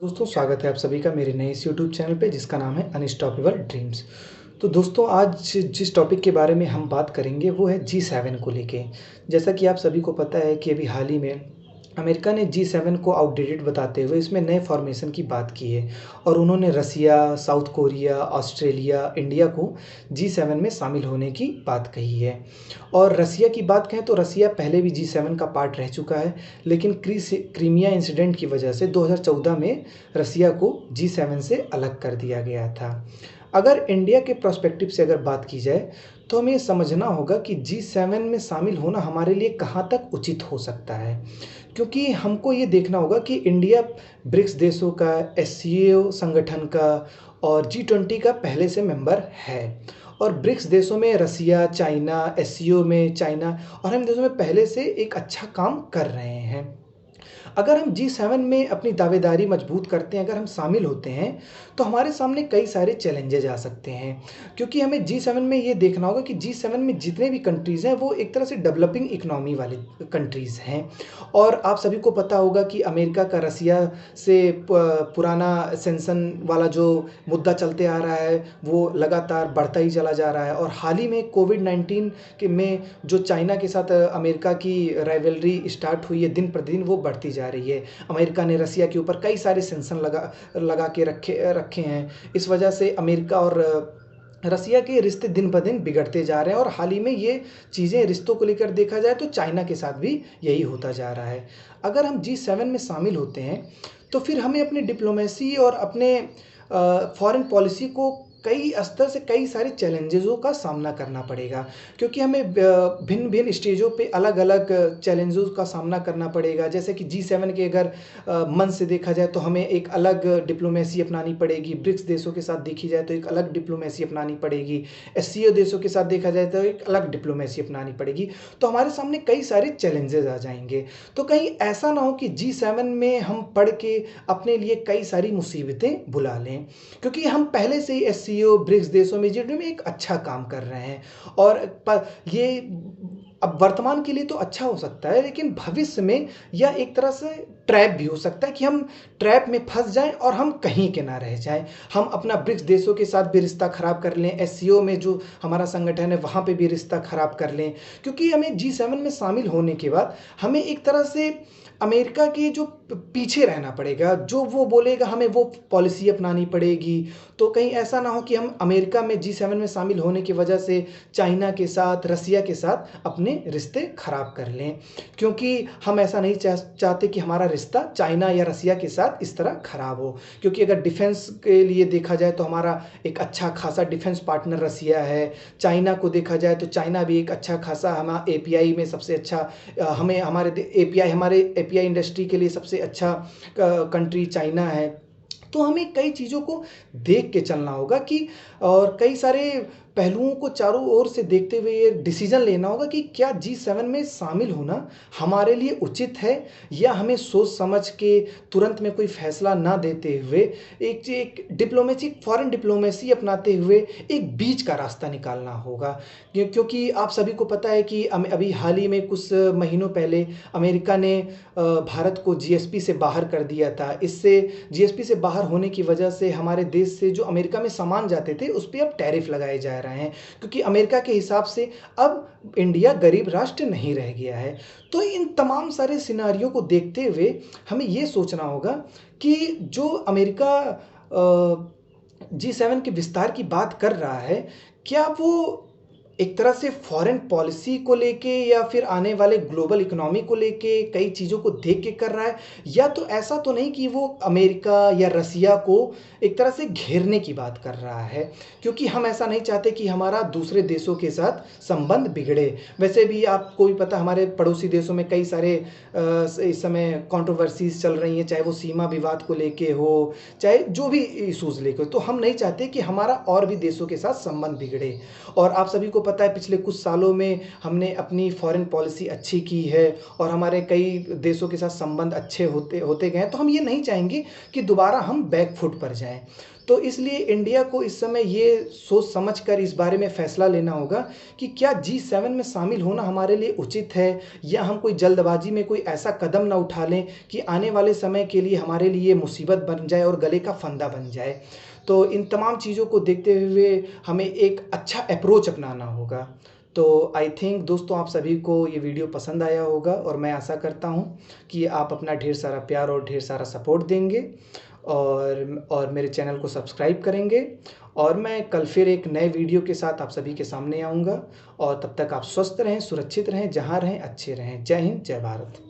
दोस्तों स्वागत है आप सभी का मेरे नए इस यूट्यूब चैनल पे जिसका नाम है अनस्टॉपेबल ड्रीम्स। तो दोस्तों आज जिस टॉपिक के बारे में हम बात करेंगे वो है जी7 को लेके। जैसा कि आप सभी को पता है कि अभी हाल ही में अमेरिका ने जी7 को आउटडेटेड बताते हुए इसमें नए फॉर्मेशन की बात की है और उन्होंने रसिया, साउथ कोरिया, ऑस्ट्रेलिया, इंडिया को जी7 में शामिल होने की बात कही है। और रसिया की बात कहें तो रसिया पहले भी जी7 का पार्ट रह चुका है, लेकिन क्रीमिया इंसिडेंट की वजह से 2014 में रसिया को जी7 से अलग कर दिया गया था। अगर इंडिया के पर्सपेक्टिव से अगर बात की जाए तो हमें समझना होगा कि जी7 में शामिल होना हमारे लिए कहाँ तक उचित हो सकता है, क्योंकि हमको ये देखना होगा कि इंडिया ब्रिक्स देशों का, एससीओ संगठन का और जी20 का पहले से मेंबर है। और ब्रिक्स देशों में रसिया, चाइना, एससीओ में चाइना और हम देशों में पहले से एक अच्छा काम कर रहे हैं। अगर हम जी7 में अपनी दावेदारी मजबूत करते हैं, अगर हम शामिल होते हैं, तो हमारे सामने कई सारे चैलेंजेज़ आ सकते हैं। क्योंकि हमें जी7 में ये देखना होगा कि जी7 में जितने भी कंट्रीज़ हैं, वो एक तरह से डेवलपिंग इकोनॉमी वाली कंट्रीज़ हैं। और आप सभी को पता होगा कि अमेरिका का रसिया से पुराना सेंसन वाला जो मुद्दा चलते आ रहा है, वो लगातार बढ़ता ही चला जा रहा है। और हाल ही में कोविड-19 के में जो चाइना के साथ अमेरिका की राइवलरी स्टार्ट हुई है, दिन प्रतिदिन वो बढ़ती जा रही है। अमेरिका ने रसिया के ऊपर कई सारे सेंक्शन लगा लगा के रखे हैं। इस वजह से अमेरिका और रसिया के रिश्ते दिन ब दिन बिगड़ते जा रहे हैं और हाल ही में ये चीज़ें रिश्तों को लेकर देखा जाए तो चाइना के साथ भी यही होता जा रहा है। अगर हम जी7 में शामिल होते हैं, तो फिर हमें अपनी डिप्लोमेसी और अपने फॉरेन पॉलिसी को कई स्तर से कई सारे चैलेंजेज़ों का सामना करना पड़ेगा, क्योंकि हमें भिन्न-भिन्न स्टेजों पे अलग-अलग चैलेंजेज़ का सामना करना पड़ेगा। जैसे कि जी7 के अगर मंच से देखा जाए तो हमें एक अलग डिप्लोमेसी अपनानी पड़ेगी, ब्रिक्स देशों के साथ देखी जाए तो एक अलग डिप्लोमेसी अपनानी पड़ेगी, एससीओ देशों के साथ देखा जाए तो एक अलग डिप्लोमेसी अपनानी पड़ेगी। तो हमारे सामने कई सारे चैलेंजेज़ आ जाएँगे। तो कहीं ऐसा ना हो कि जी7 में हम पढ़ के अपने लिए कई सारी मुसीबतें बुला लें, क्योंकि हम पहले से ही एससीओ, ब्रिक्स देशों में जी20 में एक अच्छा काम कर रहे हैं। और ये अब वर्तमान के लिए तो अच्छा हो सकता है, लेकिन भविष्य में यह एक तरह से ट्रैप भी हो सकता है कि हम ट्रैप में फँस जाएँ और हम कहीं के ना रह जाएँ। हम अपना ब्रिक्स देशों के साथ भी रिश्ता ख़राब कर लें, एससीओ में जो हमारा संगठन है वहाँ पे भी रिश्ता ख़राब कर लें। क्योंकि हमें जी7 में शामिल होने के बाद हमें एक तरह से अमेरिका के जो पीछे रहना पड़ेगा, जो वो बोलेगा हमें वो पॉलिसी अपनानी पड़ेगी। तो कहीं ऐसा ना हो कि हम अमेरिका में जी7 में शामिल होने की वजह से चाइना के साथ, रसिया के साथ अपने रिश्ते ख़राब कर लें। क्योंकि हम ऐसा नहीं चाहते कि हमारा रिश्ता चाइना या रसिया के साथ इस तरह ख़राब हो। क्योंकि अगर डिफेंस के लिए देखा जाए तो हमारा एक अच्छा खासा डिफेंस पार्टनर रसिया है। चाइना को देखा जाए तो चाइना भी एक अच्छा खासा एपीआई में सबसे अच्छा हमें हमारे एपीआई इंडस्ट्री के लिए सबसे अच्छा कंट्री चाइना है। तो हमें कई चीज़ों को देख के चलना होगा कि और कई सारे पहलुओं को चारों ओर से देखते हुए ये डिसीज़न लेना होगा कि क्या जी7 में शामिल होना हमारे लिए उचित है, या हमें सोच समझ के तुरंत में कोई फ़ैसला ना देते हुए एक फ़ॉरेन डिप्लोमेसी अपनाते हुए एक बीच का रास्ता निकालना होगा। क्योंकि आप सभी को पता है कि अभी हाल ही में कुछ महीनों पहले अमेरिका ने भारत को जीएसपी से बाहर कर दिया था। इससे जीएसपी से बाहर होने की वजह से हमारे देश से जो अमेरिका में सामान जाते थे, उस पे अब टैरिफ लगाए जा रहे हैं, क्योंकि अमेरिका के हिसाब से अब इंडिया गरीब राष्ट्र नहीं रह गया है। तो इन तमाम सारे सिनेरियो को देखते हुए हमें ये सोचना होगा कि जो अमेरिका जी7 के विस्तार की बात कर रहा है, क्या वो एक तरह से फॉरेन पॉलिसी को लेके या फिर आने वाले ग्लोबल इकोनॉमी को लेके कई चीज़ों को देख के कर रहा है, या तो ऐसा तो नहीं कि वो अमेरिका या रसिया को एक तरह से घेरने की बात कर रहा है, क्योंकि हम ऐसा नहीं चाहते कि हमारा दूसरे देशों के साथ संबंध बिगड़े। वैसे भी आपको भी पता हमारे पड़ोसी देशों में कई सारे इस समय कंट्रोवर्सीज़ चल रही हैं, चाहे वो सीमा विवाद को लेके हो, चाहे जो भी इश्यूज़ लेके हो। तो हम नहीं चाहते कि हमारा और भी देशों के साथ संबंध बिगड़े। और आप सभी को पता है पिछले कुछ सालों में हमने अपनी फॉरेन पॉलिसी अच्छी की है और हमारे कई देशों के साथ संबंध अच्छे होते होते गए हैं, तो हम ये नहीं चाहेंगे कि दोबारा हम बैक फुट पर जाएँ। तो इसलिए इंडिया को इस समय ये सोच समझ कर इस बारे में फ़ैसला लेना होगा कि क्या G7 में शामिल होना हमारे लिए उचित है, या हम कोई जल्दबाज़ी में कोई ऐसा कदम ना उठा लें कि आने वाले समय के लिए हमारे लिए मुसीबत बन जाए और गले का फंदा बन जाए। तो इन तमाम चीज़ों को देखते हुए हमें एक अच्छा अप्रोच अपनाना होगा। तो आई थिंक दोस्तों, आप सभी को ये वीडियो पसंद आया होगा और मैं आशा करता हूँ कि आप अपना ढेर सारा प्यार और ढेर सारा सपोर्ट देंगे और मेरे चैनल को सब्सक्राइब करेंगे। और मैं कल फिर एक नए वीडियो के साथ आप सभी के सामने आऊँगा। और तब तक आप स्वस्थ रहें, सुरक्षित रहें, जहाँ रहें अच्छे रहें। जय हिंद, जय भारत।